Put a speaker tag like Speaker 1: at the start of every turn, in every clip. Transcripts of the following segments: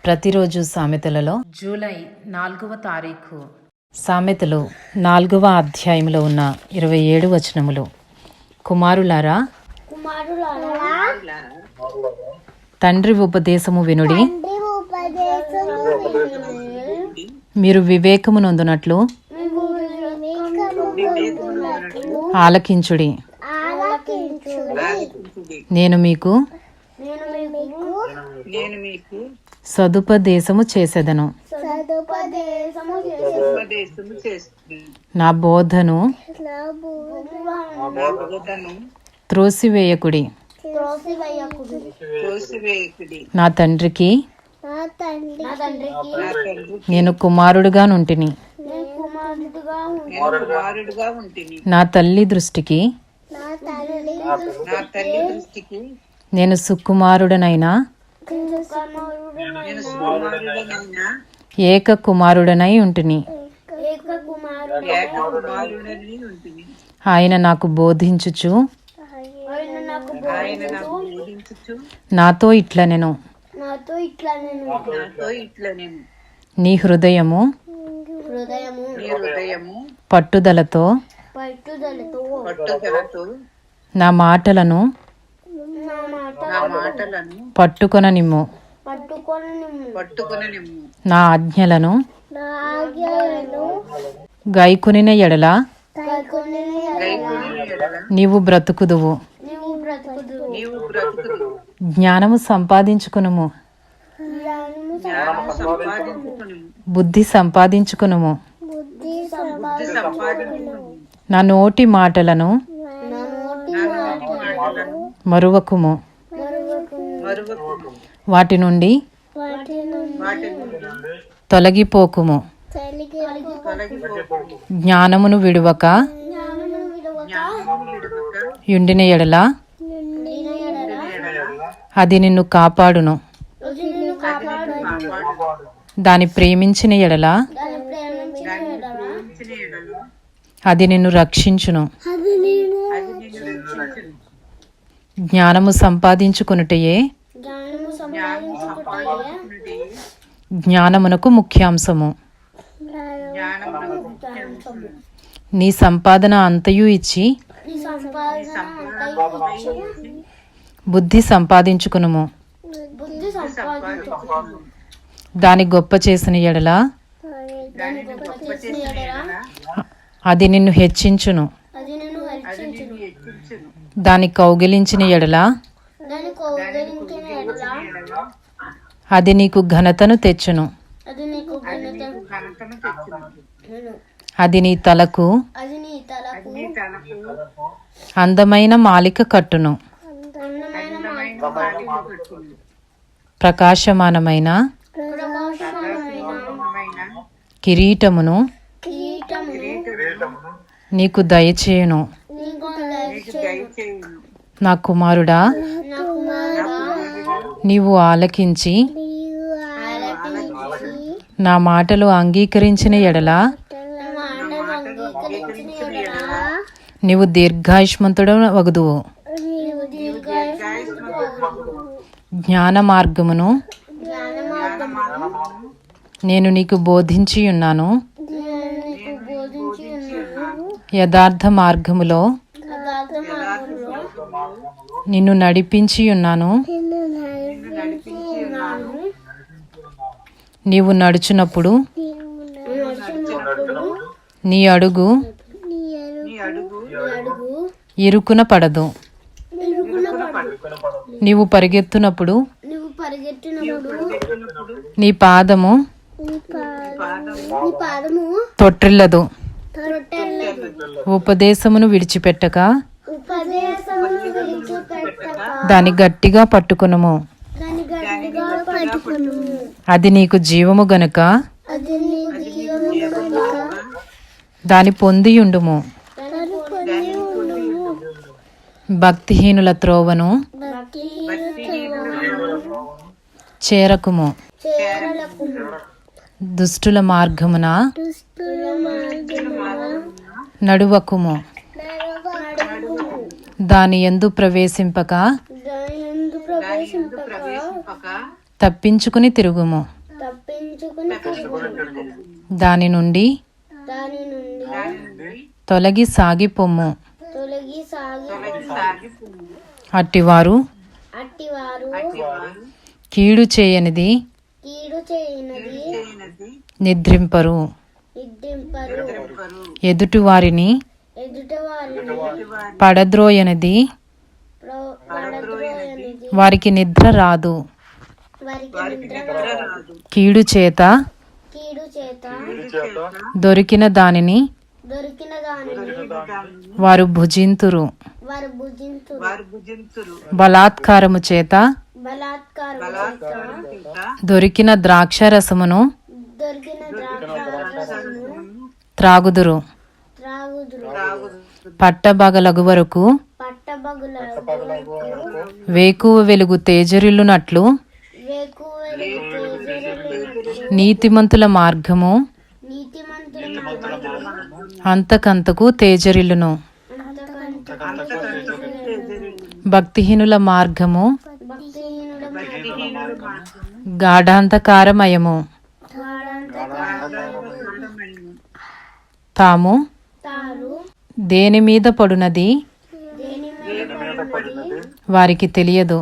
Speaker 1: ప్రతిరోజు సామెతలలో జూలై 4వ తారీఖు సామెతలు 4వ అధ్యాయంలో ఉన్న 27 వచనములు. కుమారులారా, తండ్రి ఉపదేశము వినుడి, మీరు వివేకము నొందునట్లు ఆలకించుడి. నేను మీకు సదుపదేశము చేసేదను. నా బోధను త్రోసివేయకుడి. నా తండ్రికి నేను కుమారుడుగా నుంటిని. నా తల్లి దృష్టికి నేను సుకుమారుడనైనా ఏక కుమారుడనై ఉంటిని. ఆయన నాకు బోధించుచు నాతో ఇట్లనెను, నీ హృదయము పట్టుదలతో నా మాటలను పట్టుకొననిమ్ము. నా ఆజ్ఞలను గైకొనిన ఎడల నీవు బ్రతుకుదువు. జ్ఞానము సంపాదించుకునుము, బుద్ధి సంపాదించుకునుము. నా నోటి మాటలను మరువకుము, వాటి నుండి తొలగిపోకుము. జ్ఞానమును విడువక యుండిన ఎడల అది నిన్ను కాపాడును. దాని ప్రేమించిన ఎడల అది నిన్ను రక్షించును. జ్ఞానము సంపాదించుకొనుటయే జ్ఞానమునకు ముఖ్యాంశము. నీ సంపాదన అంతయు ఇచ్చి బుద్ధి సంపాదించుకునుము. దాని గొప్ప చేసిన ఎడల అది నిన్ను హెచ్చించును. దాని కౌగిలించిన ఎడల అది నీకు ఘనతను తెచ్చును. అది నీ తలకు అందమైన మాలిక కట్టును. ప్రకాశమానమైన కిరీటమును నీకు దయచేయును. నా కుమారుడా, నీవు ఆలకించి నా మాటలు అంగీకరించిన ఎడల నీవు దీర్ఘాయుష్మంతుడు వగుదువు. జ్ఞాన మార్గమును నేను నీకు బోధించి ఉన్నాను. యథార్థ మార్గములో నిన్ను నడిపించి ఉన్నాను. నీవు నడుచున్నప్పుడు నీ అడుగు ఇరుకున పడదు. నీవు పరిగెత్తునప్పుడు నీ పాదము తొట్టిల్లదు. ఉపదేశమును విడిచిపెట్టక దాని గట్టిగా పట్టుకొనుము. అది నీకు జీవము గనుక దాని పొందియుండుము. భక్తిహీనుల త్రోవను చేరకుము. దుష్టుల మార్గమున నడువకుము. దాని యందు ప్రవేశింపక తప్పించుకుని తిరుగుము. దాని నుండి తొలగి సాగిపొమ్ము. అట్టివారు కీడు చేయనిది నిద్రింపరు. ఎదుటివారిని పడద్రోయనిది వారికి నిద్ర రాదు. కీడు చేత దొరికిన దానిని వారు భుజింతురు. బలాత్కారము చేత దొరికిన ద్రాక్షరసమును త్రాగుదురు. పట్టబగలగు వరకు వేకువ వెలుగు తేజరిల్లునట్లు నీతిమంతుల మార్గము అంతకంతకు తేజరిల్లును. భక్తిహీనుల మార్గము గాఢాంధకారమయము. తాము దేని మీద పడునది వారికి తెలియదు.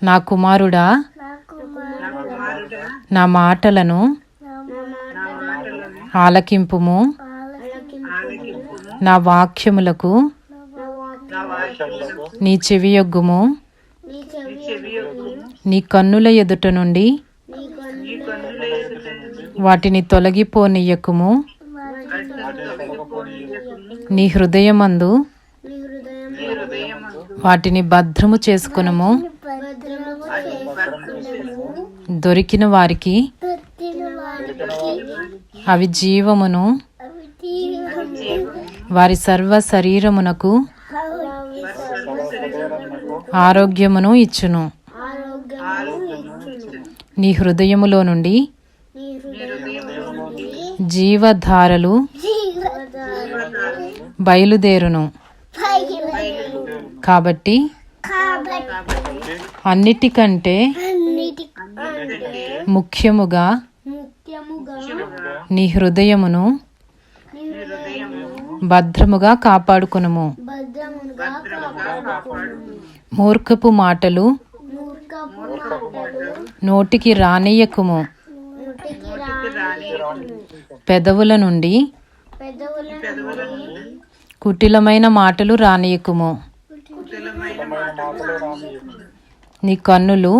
Speaker 1: నా కుమారుడా, నా మాటలను ఆలకింపుము. నా వాక్యములకు నీ చెవియొగ్గుము. నీ కన్నుల ఎదుట నుండి వాటిని తొలగిపోనీయకుము. నీ హృదయమందు వాటిని భద్రము చేసుకునుము. దొరికిన వారికి అవి జీవమును వారి సర్వ శరీరమునకు ఆరోగ్యమును ఇచ్చును. నీ హృదయములో నుండి జీవధారలు బయలుదేరును. కాబట్టి అన్నిటికంటే ముఖ్యముగా నీ హృదయమును భద్రముగా కాపాడుకునుము. మూర్ఖపు మాటలు నోటికి రానియ్యకుము. పెదవుల నుండి కుటిలమైన మాటలు రానియకుము. నీ కన్నులు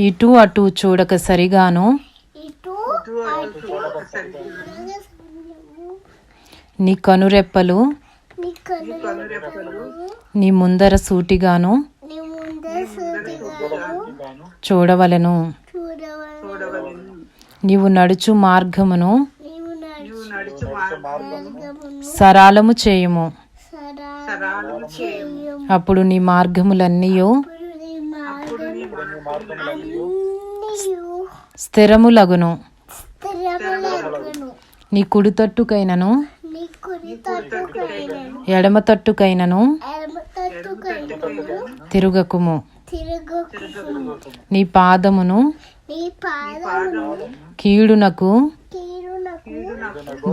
Speaker 1: ఇటు అటు చూడక సరిగాను, నీ కనురెప్పలు నీ ముందర సూటిగాను చూడవలెను. నీవు నడుచు మార్గమును సరళము చేయుము. అప్పుడు నీ మార్గములన్నీయు స్థిరములగును. నీ కుడి తట్టుకైనను ఎడమ తట్టుకైనను తిరుగకుము. నీ పాదమును కీడునకు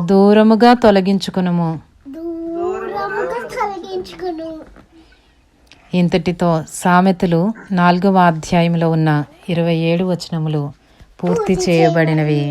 Speaker 1: దూరముగా తొలగించుకునుము. ఇంతటితో సామెతలు 4వ అధ్యాయంలో ఉన్న 27 వచనములు పూర్తి చేయబడినవి.